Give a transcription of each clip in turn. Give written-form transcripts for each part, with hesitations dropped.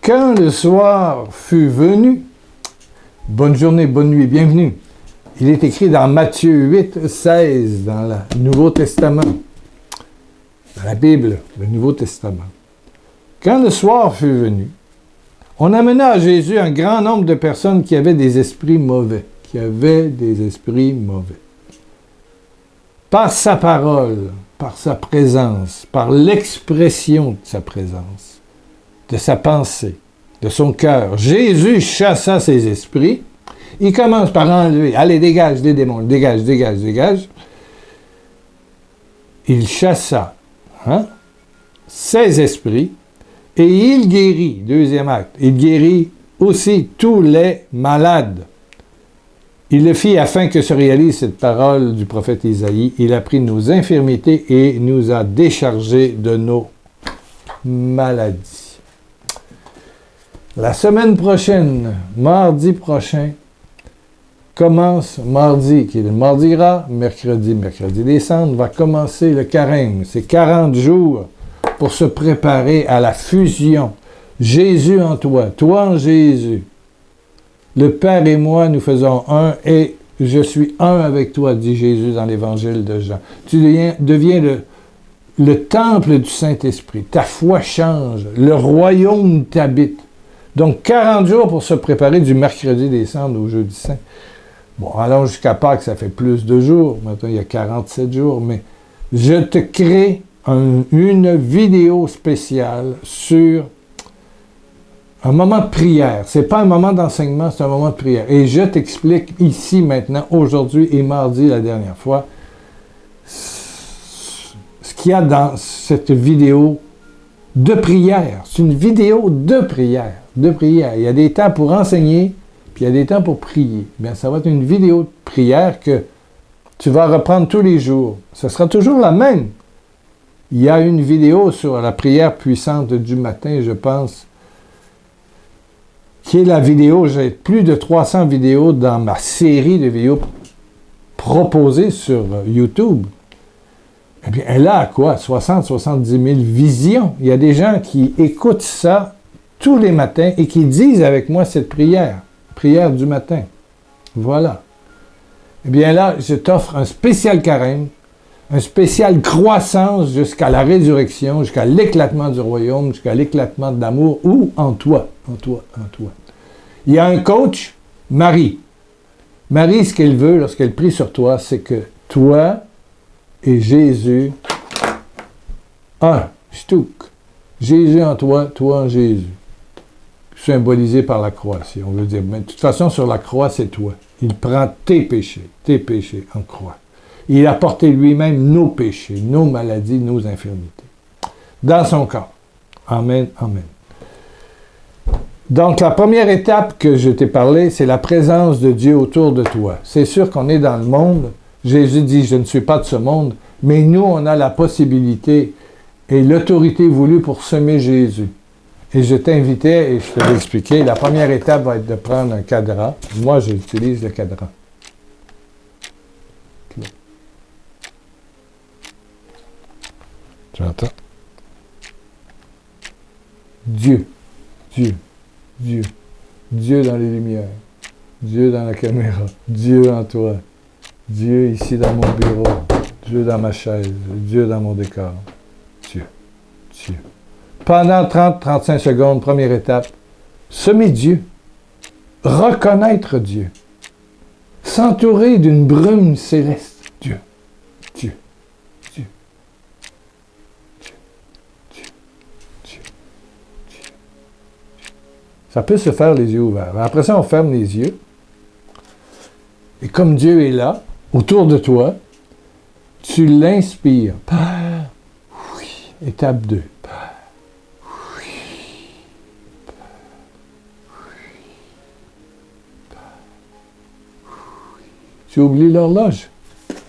Quand le soir fut venu, bonne journée, bonne nuit, bienvenue. Il est écrit dans Matthieu 8, 16, dans le Nouveau Testament, dans la Bible, le Nouveau Testament. Quand le soir fut venu, on amena à Jésus un grand nombre de personnes qui avaient des esprits mauvais, Par sa parole, par sa présence, par l'expression de sa présence, de sa pensée, de son cœur, Jésus chassa ces esprits. Il commence par enlever, allez, dégage des démons, dégage. Il chassa ces esprits et il guérit, deuxième acte, il guérit aussi tous les malades. Il le fit afin que se réalise cette parole du prophète Isaïe. Il a pris nos infirmités et nous a déchargés de nos maladies. La semaine prochaine, mardi prochain, commence mardi, qui est le Mardi Gras, mercredi des Cendres, va commencer le carême. C'est 40 jours pour se préparer à la fusion. Jésus en toi, toi en Jésus. Le Père et moi, nous faisons un et je suis un avec toi, dit Jésus dans l'Évangile de Jean. Tu deviens le temple du Saint-Esprit. Ta foi change. Le royaume t'habite. Donc, 40 jours pour se préparer du mercredi des Cendres au jeudi saint. Bon, allons jusqu'à Pâques, ça fait plus de jours. Maintenant, il y a 47 jours. Mais je te crée une vidéo spéciale sur un moment de prière. Ce n'est pas un moment d'enseignement, c'est un moment de prière. Et je t'explique ici, maintenant, aujourd'hui et mardi, la dernière fois, ce qu'il y a dans cette vidéo de prière. C'est une vidéo de prière. Il y a des temps pour enseigner, puis il y a des temps pour prier. Bien, ça va être une vidéo de prière que tu vas reprendre tous les jours. Ce sera toujours la même. Il y a une vidéo sur la prière puissante du matin, je pense, qui est la vidéo, j'ai plus de 300 vidéos dans ma série de vidéos proposées sur YouTube. Eh bien, elle a quoi? 60-70 000 visions. Il y a des gens qui écoutent ça tous les matins et qui disent avec moi cette prière du matin. Voilà. Eh bien là, je t'offre un spécial carême, un spécial croissance jusqu'à la résurrection, jusqu'à l'éclatement du royaume, jusqu'à l'éclatement de l'amour, ou en toi. Il y a un coach, Marie. Marie, ce qu'elle veut lorsqu'elle prie sur toi, c'est que toi et Jésus, shtouk. Jésus en toi, toi en Jésus. Symbolisé par la croix, si on veut dire. Mais de toute façon, sur la croix, c'est toi. Il prend tes péchés en croix. Il a porté lui-même nos péchés, nos maladies, nos infirmités. Dans son corps. Amen, amen. Donc, la première étape que je t'ai parlé, c'est la présence de Dieu autour de toi. C'est sûr qu'on est dans le monde. Jésus dit, je ne suis pas de ce monde. Mais nous, on a la possibilité et l'autorité voulue pour semer Jésus. Et je t'invitais, et je te l'ai expliqué, la première étape va être de prendre un cadran. Moi, j'utilise le cadran. Tu entends? Dieu dans les lumières, Dieu dans la caméra, Dieu en toi, Dieu ici dans mon bureau, Dieu dans ma chaise, Dieu dans mon décor, Dieu. Pendant 30-35 secondes, première étape, semer Dieu, reconnaître Dieu, s'entourer d'une brume céleste, Dieu. Ça peut se faire les yeux ouverts. Après ça, on ferme les yeux. Et comme Dieu est là, autour de toi, tu l'inspires. Père, oui. Étape 2. Père, oui. Père, oui. Père, oui. Tu oublies l'horloge?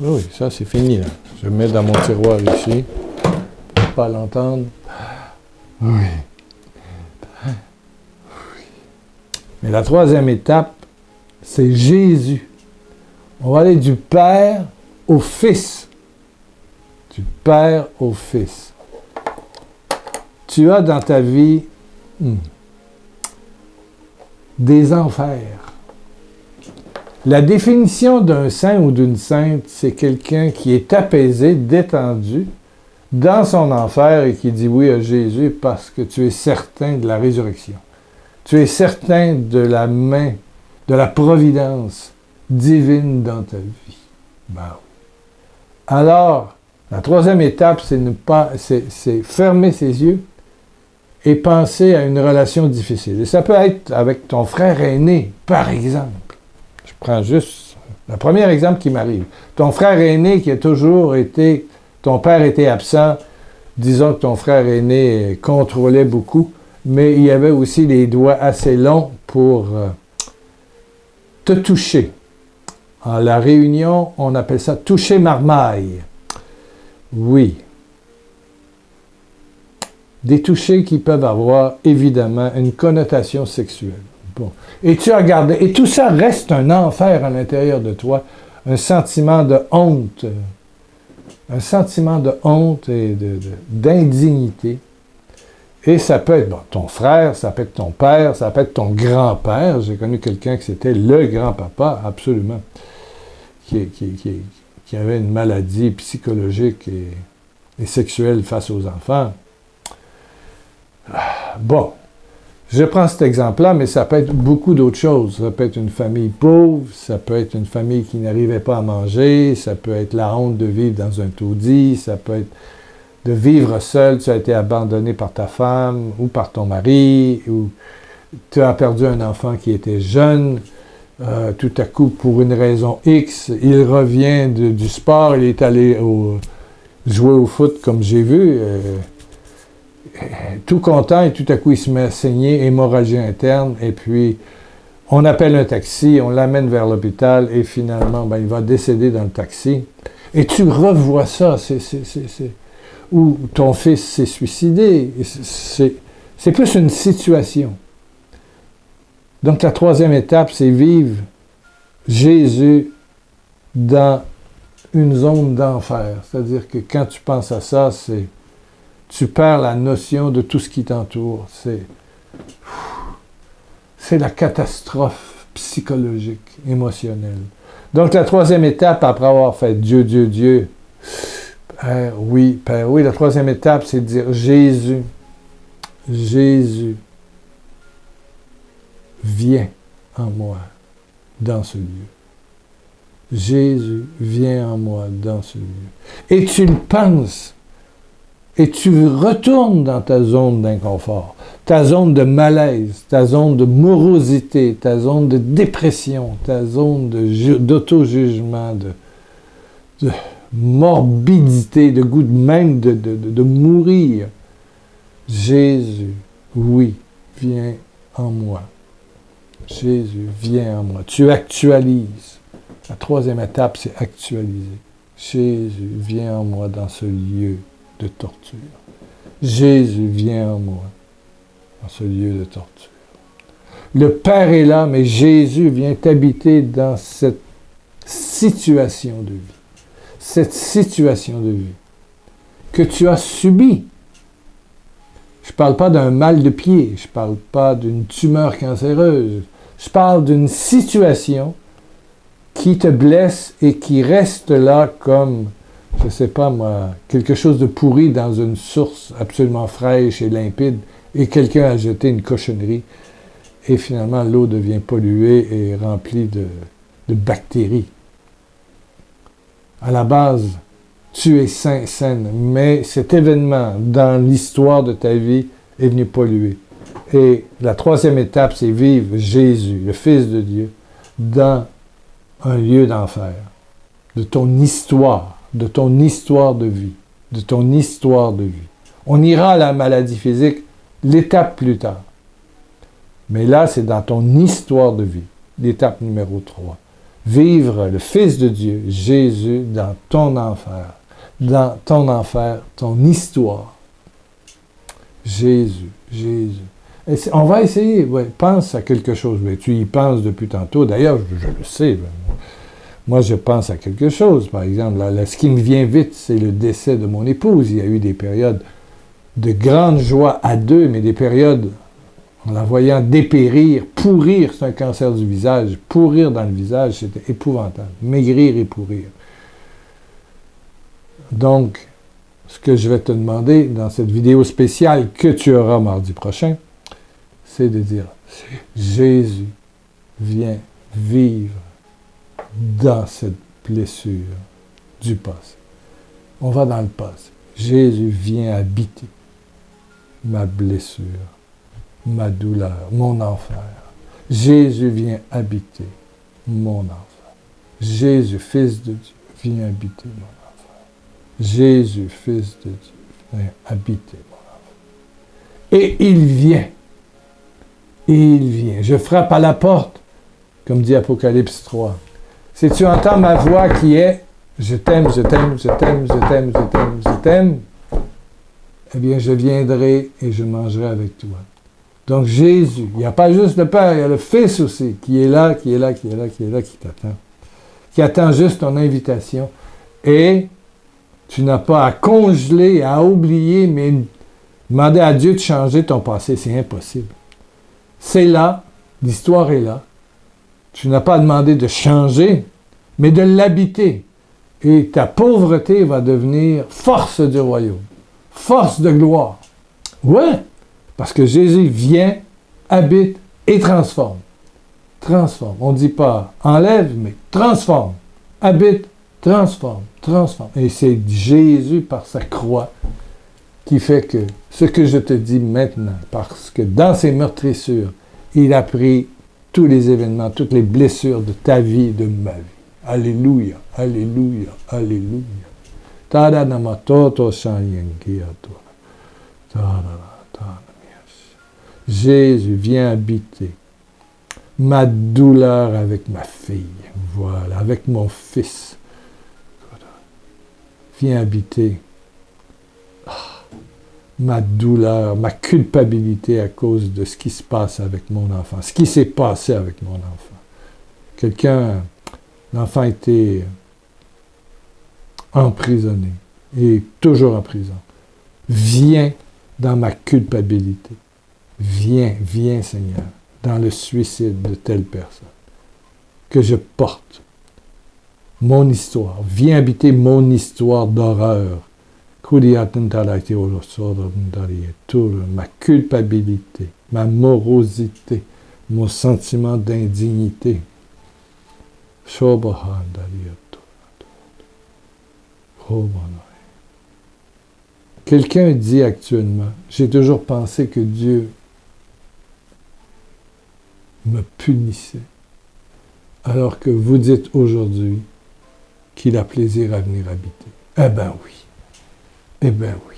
Oui, ça c'est fini là. Je le mets dans mon tiroir ici. Pour ne pas l'entendre. Père, oui. Mais la troisième étape, c'est Jésus. On va aller du Père au Fils. Du Père au Fils. Tu as dans ta vie des enfers. La définition d'un saint ou d'une sainte, c'est quelqu'un qui est apaisé, détendu, dans son enfer et qui dit oui à Jésus parce que tu es certain de la résurrection. Tu es certain de la main, de la providence divine dans ta vie. Ben oui. Alors, la troisième étape, c'est fermer ses yeux et penser à une relation difficile. Et ça peut être avec ton frère aîné, par exemple. Je prends juste le premier exemple qui m'arrive. Ton frère aîné qui a toujours été, ton père était absent, disons que ton frère aîné contrôlait beaucoup, mais il avait aussi les doigts assez longs pour te toucher. En la Réunion, on appelle ça toucher marmaille. Oui. Des touchés qui peuvent avoir, évidemment, une connotation sexuelle. Bon. Et tu as gardé, et tout ça reste un enfer à l'intérieur de toi, un sentiment de honte, et d'indignité. Et ça peut être ton frère, ça peut être ton père, ça peut être ton grand-père. J'ai connu quelqu'un qui c'était le grand-papa, absolument, qui avait une maladie psychologique et sexuelle face aux enfants. Bon, je prends cet exemple-là, mais ça peut être beaucoup d'autres choses. Ça peut être une famille pauvre, ça peut être une famille qui n'arrivait pas à manger, ça peut être la honte de vivre dans un taudis, ça peut être de vivre seul, tu as été abandonné par ta femme ou par ton mari, ou tu as perdu un enfant qui était jeune, tout à coup, pour une raison X, il revient du sport, il est allé jouer au foot, comme j'ai vu, tout content, et tout à coup, il se met à saigner, hémorragie interne, et puis on appelle un taxi, on l'amène vers l'hôpital, et finalement, il va décéder dans le taxi. Et tu revois ça, où ton fils s'est suicidé. C'est plus une situation. Donc, la troisième étape, c'est vivre Jésus dans une zone d'enfer. C'est-à-dire que quand tu penses à ça, tu perds la notion de tout ce qui t'entoure. C'est la catastrophe psychologique, émotionnelle. Donc, la troisième étape, après avoir fait Dieu, Dieu, Dieu, Père, oui, la troisième étape, c'est de dire Jésus, Jésus, viens en moi dans ce lieu. Jésus, viens en moi dans ce lieu. Et tu le penses, et tu retournes dans ta zone d'inconfort, ta zone de malaise, ta zone de morosité, ta zone de dépression, ta zone d'auto-jugement, de morbidité, de goût même de mourir. Jésus, oui, viens en moi. Jésus, viens en moi. Tu actualises. La troisième étape, c'est actualiser. Jésus, viens en moi dans ce lieu de torture. Jésus, viens en moi dans ce lieu de torture. Le Père est là, mais Jésus vient t'habiter dans cette situation de vie. Cette situation de vie que tu as subie. Je ne parle pas d'un mal de pied, je ne parle pas d'une tumeur cancéreuse, je parle d'une situation qui te blesse et qui reste là comme, je ne sais pas moi, quelque chose de pourri dans une source absolument fraîche et limpide, et quelqu'un a jeté une cochonnerie, et finalement l'eau devient polluée et remplie de bactéries. À la base, tu es sain, saine, mais cet événement dans l'histoire de ta vie est venu polluer. Et la troisième étape, c'est vivre Jésus, le Fils de Dieu, dans un lieu d'enfer, de ton histoire de vie, de ton histoire de vie. On ira à la maladie physique l'étape plus tard. Mais là, c'est dans ton histoire de vie, l'étape numéro 3. Vivre le Fils de Dieu, Jésus, dans ton enfer, ton histoire. Jésus. Et on va essayer, pense à quelque chose. Mais tu y penses depuis tantôt. D'ailleurs, je le sais. Moi, je pense à quelque chose. Par exemple, ce qui me vient vite, c'est le décès de mon épouse. Il y a eu des périodes de grande joie à deux, mais des périodes en la voyant dépérir, pourrir, c'est un cancer du visage, pourrir dans le visage, c'était épouvantable, maigrir et pourrir. Donc, ce que je vais te demander dans cette vidéo spéciale que tu auras mardi prochain, c'est de dire, Jésus vient vivre dans cette blessure du passé. On va dans le passé. Jésus vient habiter ma blessure, ma douleur, mon enfer. Jésus vient habiter mon enfer. Jésus, Fils de Dieu, vient habiter mon enfer. Jésus, Fils de Dieu, vient habiter mon enfer. Et il vient. Et il vient. Je frappe à la porte, comme dit Apocalypse 3. Si tu entends ma voix qui est « Je t'aime, je t'aime, je t'aime, je t'aime, je t'aime, je t'aime », eh bien, je viendrai et je mangerai avec toi. Donc, Jésus, il n'y a pas juste le Père, il y a le Fils aussi, qui est là, qui est là, qui est là, qui est là, qui t'attend. Qui attend juste ton invitation. Et tu n'as pas à congeler, à oublier, mais demander à Dieu de changer ton passé, c'est impossible. C'est là, l'histoire est là. Tu n'as pas à demander de changer, mais de l'habiter. Et ta pauvreté va devenir force du royaume, force de gloire. Ouais, parce que Jésus vient, habite et transforme. Transforme. On ne dit pas enlève, mais transforme. Habite, transforme, transforme. Et c'est Jésus par sa croix qui fait que ce que je te dis maintenant, parce que dans ses meurtrissures, il a pris tous les événements, toutes les blessures de ta vie et de ma vie. Alléluia, alléluia, alléluia. Jésus vient habiter ma douleur avec ma fille, voilà, avec mon fils. Viens habiter ma douleur, ma culpabilité à cause de ce qui se passe avec mon enfant, ce qui s'est passé avec mon enfant. L'enfant a été emprisonné et toujours en prison. Viens dans ma culpabilité. Viens, viens Seigneur, dans le suicide de telle personne. Que je porte mon histoire. Viens habiter mon histoire d'horreur. Ma culpabilité, ma morosité, mon sentiment d'indignité. Quelqu'un dit actuellement, j'ai toujours pensé que Dieu me punissait, alors que vous dites aujourd'hui qu'il a plaisir à venir habiter. Eh bien oui. Eh bien oui.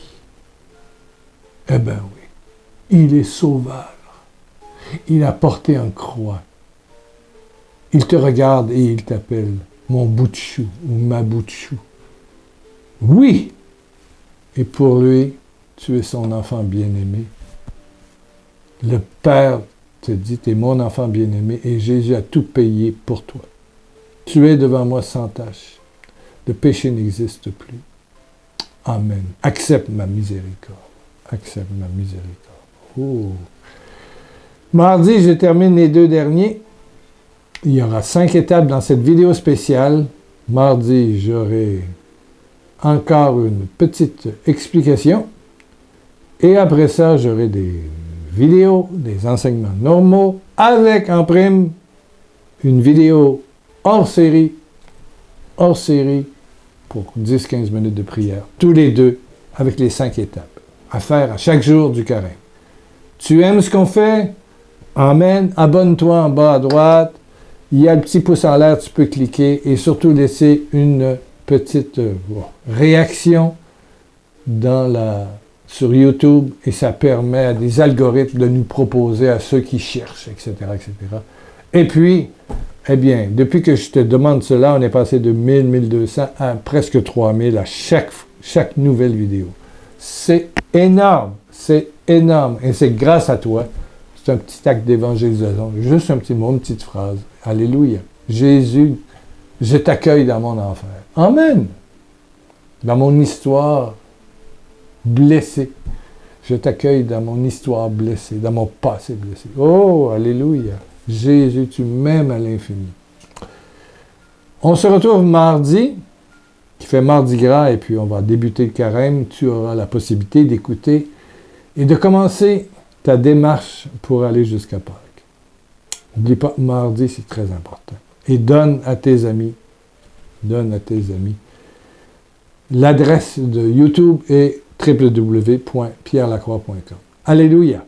Eh bien oui. Il est sauveur. Il a porté en croix. Il te regarde et il t'appelle mon bout de chou ou ma bout de chou. Oui! Et pour lui, tu es son enfant bien-aimé. Le Père te dit, tu es mon enfant bien-aimé et Jésus a tout payé pour toi. Tu es devant moi sans tache. Le péché n'existe plus. Amen. Accepte ma miséricorde. Accepte ma miséricorde. Oh. Mardi, je termine les 2 derniers. Il y aura 5 étapes dans cette vidéo spéciale. Mardi, j'aurai encore une petite explication. Et après ça, j'aurai des vidéos, des enseignements normaux, avec en prime une vidéo hors série pour 10-15 minutes de prière, tous les 2, avec les 5 étapes, à faire à chaque jour du carême. Tu aimes ce qu'on fait? Amen. Abonne-toi en bas à droite. Il y a le petit pouce en l'air, tu peux cliquer et surtout laisser une petite réaction sur YouTube et ça permet à des algorithmes de nous proposer à ceux qui cherchent, etc., etc. Et puis, eh bien, depuis que je te demande cela, on est passé de 1000, 1200 à presque 3000 à chaque nouvelle vidéo. C'est énorme, et c'est grâce à toi. C'est un petit acte d'évangélisation, juste un petit mot, une petite phrase. Alléluia. Jésus, je t'accueille dans mon enfer. Amen. Dans mon histoire blessée. Je t'accueille dans mon histoire blessée, dans mon passé blessé. Oh, alléluia. Jésus, tu m'aimes à l'infini. On se retrouve mardi, qui fait Mardi Gras, et puis on va débuter le carême. Tu auras la possibilité d'écouter et de commencer ta démarche pour aller jusqu'à Pâques. N'oublie pas, mardi, c'est très important. Et donne à tes amis. L'adresse de YouTube est www.pierrelacroix.com. Alléluia!